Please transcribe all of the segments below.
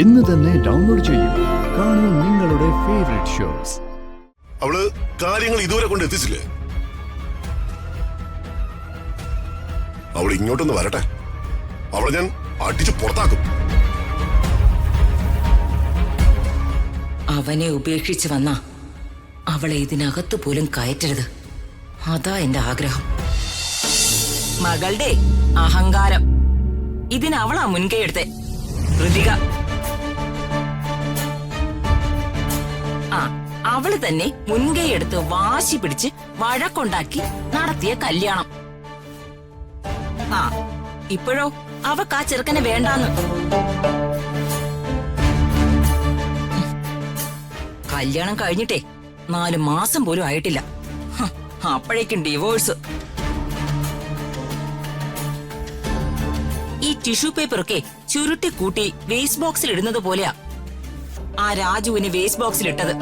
ഇന്ന് തന്നെ ഡൗൺലോഡ് ചെയ്യൂ. കാണൂ നിങ്ങളുടെ ഫേവറേറ്റ് ഷോസ്. അവള് കാര്യങ്ങൾ ഇതുവരെ കൊണ്ട് എത്തിച്ചില്ലേ? അവൾ ഇങ്ങോട്ടൊന്ന് വരട്ടെ. അവളെ ഞാൻ അടിച്ചു പുറത്താക്കും. അവനെ ഉപേക്ഷിച്ച് വന്ന അവളെ ഇതിനകത്ത് പോലും കയറ്റരുത്. അതാ എന്റെ ആഗ്രഹം. മകളുടെ അഹങ്കാരം ഇതിനവളാ മുൻകൈയെടുത്തെ. ഋതിക അവള് തന്നെ മുൻകൈയെടുത്ത് വാശി പിടിച്ച് വഴക്കുണ്ടാക്കി നടത്തിയ കല്യാണം. ഇപ്പോഴോ അവക്ക് ആ ചെറുക്കനെ വേണ്ടാന്ന്. കല്യാണം കഴിഞ്ഞിട്ടേ 4 മാസം പോലും ആയിട്ടില്ല. അപ്പോഴേക്കും ഡിവോഴ്സ്. ഈ ടിഷ്യൂ പേപ്പറൊക്കെ ചുരുട്ടി കൂട്ടി വേസ്റ്റ് ബോക്സിൽ ഇടുന്നത് പോലെയാ ആ രാജുവിന് വേസ്റ്റ് ബോക്സിൽ ഇട്ടത്.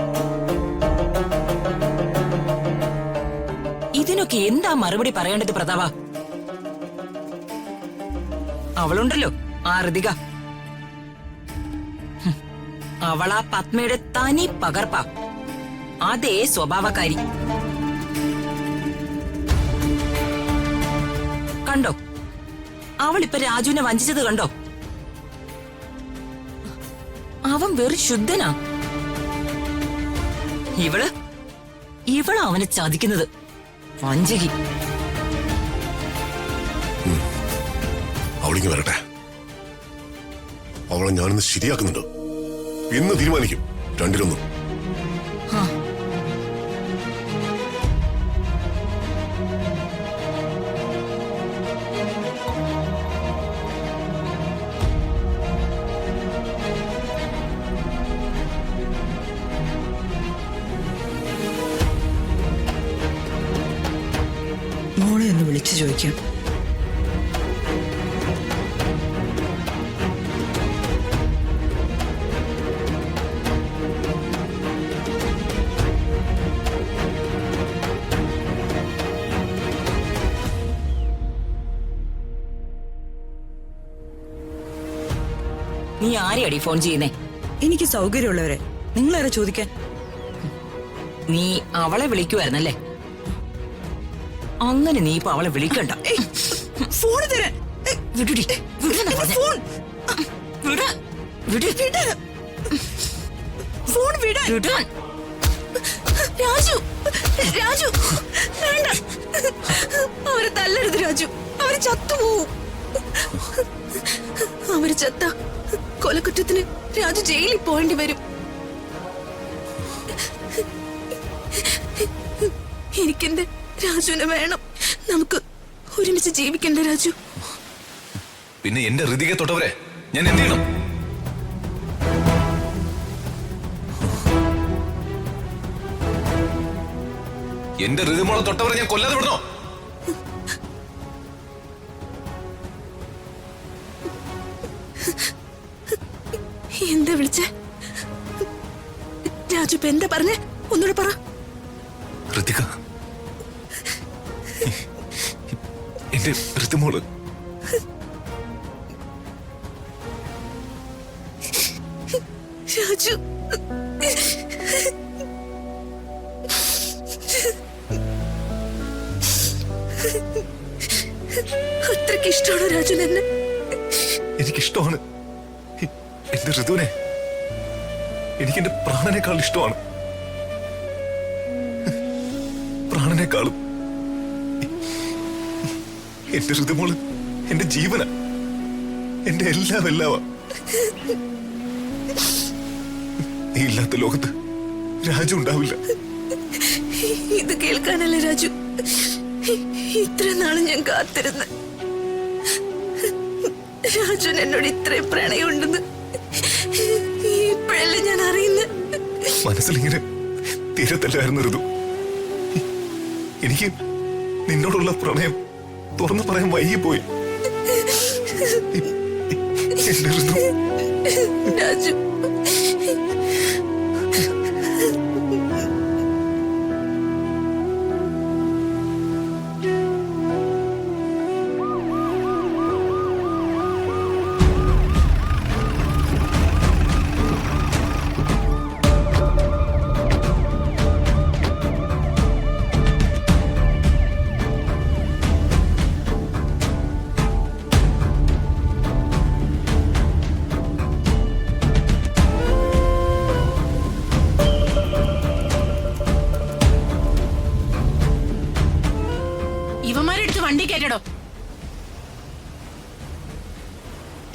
ഇതിനൊക്കെ എന്താ മറുപടി പറയേണ്ടത് പ്രതാപ? അവളുണ്ടല്ലോ ആ ഋതിക, അവളാ പത്മയുടെ തനി പകർപ്പ. അതേ സ്വഭാവക്കാരി. കണ്ടോ അവളിപ്പോ രാജുവിനെ വഞ്ചിച്ചത് കണ്ടോ? അവൻ വെറും ശുദ്ധനാ. ഇവളാ അവനെ ചതിക്കുന്നത്. വഞ്ചകി. അവളിങ്ങ് വരട്ടെ. അവളെ ഞാനിന്ന് ശരിയാക്കുന്നുണ്ട്. ഇന്ന് തീരുമാനിക്കും രണ്ടിലൊന്നും. മോളെ ഒന്ന് വിളിച്ചു ചോദിക്കാം. നീ ആരെയാടി ഫോൺ ചെയ്യുന്നേ? എനിക്ക് സൗകര്യമുള്ളവരെ. നിങ്ങളാരെ ചോദിക്കാൻ? നീ അവളെ വിളിക്കുവായിരുന്നല്ലേ? അങ്ങനെ നീ ഇപ്പൊ അവളെ വിളിക്കണ്ട. ഫോൺ തരാൻ. ഫോൺ വിടാൻ. രാജു, രാജു വേണ്ട. അവരെ തല്ലരുത് രാജു. അവര് ചത്തുപോവും. അവര് ചത്ത കൊലക്കുറ്റത്തിന് രാജു ജയിലിൽ പോകേണ്ടി വരും. എനിക്കെന്റെ രാജുവിനെ വേണം. നമുക്ക് ഒരുമിച്ച് ജീവിക്കണ്ട രാജു. പിന്നെ എന്റെ ഋതികയെ തൊട്ടവരെ ഞാൻ എന്ത് ചെയ്യണം? എന്റെ ഋതിമോളെ തൊട്ടവരെ ഞാൻ കൊല്ലാതെ വിടണോ? എന്താ വിളിച്ചേ? രാജു ഇപ്പൊ എന്താ പറഞ്ഞേ? ഒന്നുകൂടെ പറ. ഋതിക, എന്റെ ഋതിമോള് രാജു, അത്രയ്ക്ക് ഇഷ്ടമാണോ രാജുന് എന്നെ? എനിക്കിഷ്ടമാണ്. എന്റെ ഋതുവിനെ എനിക്കെന്റെ പ്രാണനേക്കാൾ ഇഷ്ടമാണ്. പ്രാണനേക്കാളും. എന്റെ ഋതുമോള് എന്റെ ജീവന, എന്റെ എല്ലാമാ. നീ ഇല്ലാത്ത ലോകത്ത് രാജു ഉണ്ടാവില്ല. ഇത് കേൾക്കാനല്ല രാജു ഇത്ര നാളും ഞാൻ കാത്തിരുന്ന്. രാജുൻ എന്നോട് ഇത്രയും പ്രണയമുണ്ടെന്ന് ഇപ്പോഴല്ലേ ഞാൻ അറിയുന്നത്. മനസ്സിലിങ്ങനെ തീരത്തല്ലായിരുന്നു ഋതു. എനിക്ക് നിന്നോടുള്ള പ്രണയം തുറന്നു പറയാൻ വൈകിപ്പോയി. എന്റെ ഋതു. രാജു,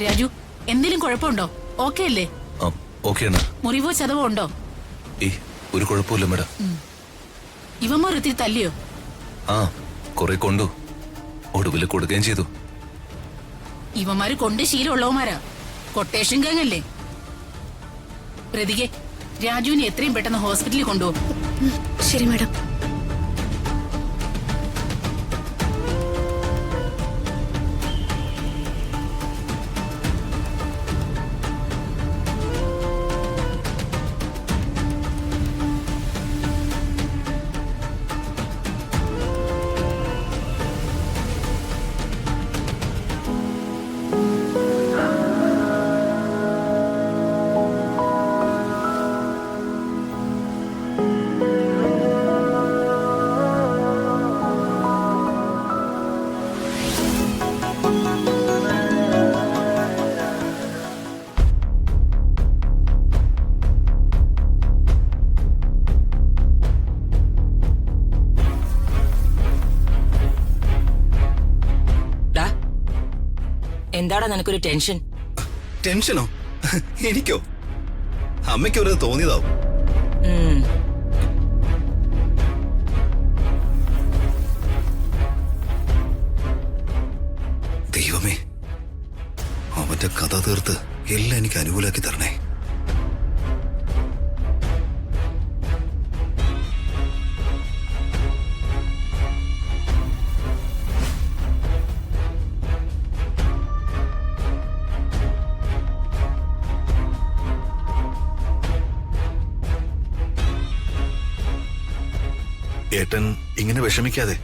രാജു എന്തെങ്കിലും കുഴപ്പമുണ്ടോ? ഓക്കെ അല്ലേ? ആ ഓക്കെയാണ്. മുറിവോ ചതവോ ഉണ്ടോ? ഒരു കുഴപ്പമില്ല മാഡം. ഇവന്മാർ ഒത്തിരി തല്ലിയോ? ആ കുറെ കൊണ്ടു, ഒടുവില് കൊടുക്കുകയും ചെയ്തു. ഇവന്മാര് കൊണ്ട് ശീലമുള്ളവന്മാരാ, കൊട്ടേഷൻ ഗാങ് അല്ലേ? പ്രതികെ, രാജുവിനെ എത്രയും പെട്ടെന്ന് ഹോസ്പിറ്റലിൽ കൊണ്ടുപോകും. ശരി മാഡം. എന്താടാ നിനക്കൊരു ടെൻഷൻ? ടെൻഷനോ? എനിക്കോ? അമ്മയ്ക്ക് ഒരു തോന്നിയതാവും. ദൈവമേ, അവന്റെ കഥ തീർത്ത് എല്ലാം എനിക്ക് അനുകൂലാക്കി തരണേ. ഏട്ടൻ ഇങ്ങനെ വിഷമിക്കാതെ,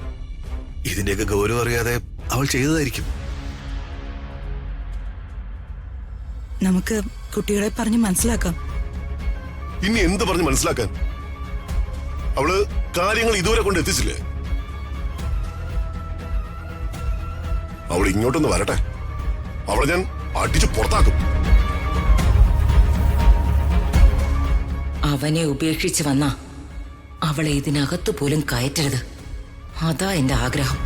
ഇതിന്റെയൊക്കെ ഗൗരവം അറിയാതെ അവൾ ചെയ്തതായിരിക്കും. നമുക്ക് കുട്ടികളെ പറഞ്ഞ് മനസ്സിലാക്കാം. ഇനി എന്ത് പറഞ്ഞ് മനസ്സിലാക്കാൻ? അവള് കാര്യങ്ങൾ ഇതുവരെ കൊണ്ട് എത്തിച്ചില്ലേ? അവൾ ഇങ്ങോട്ടൊന്ന് വരട്ടെ, അവളെ ഞാൻ അടിച്ചു പുറത്താക്കും. അവനെ ഉപേക്ഷിച്ച് വന്ന അവളെ ഇതിനകത്ത് പോലും കയറ്റരുത്. അതാ എന്റെ ആഗ്രഹം.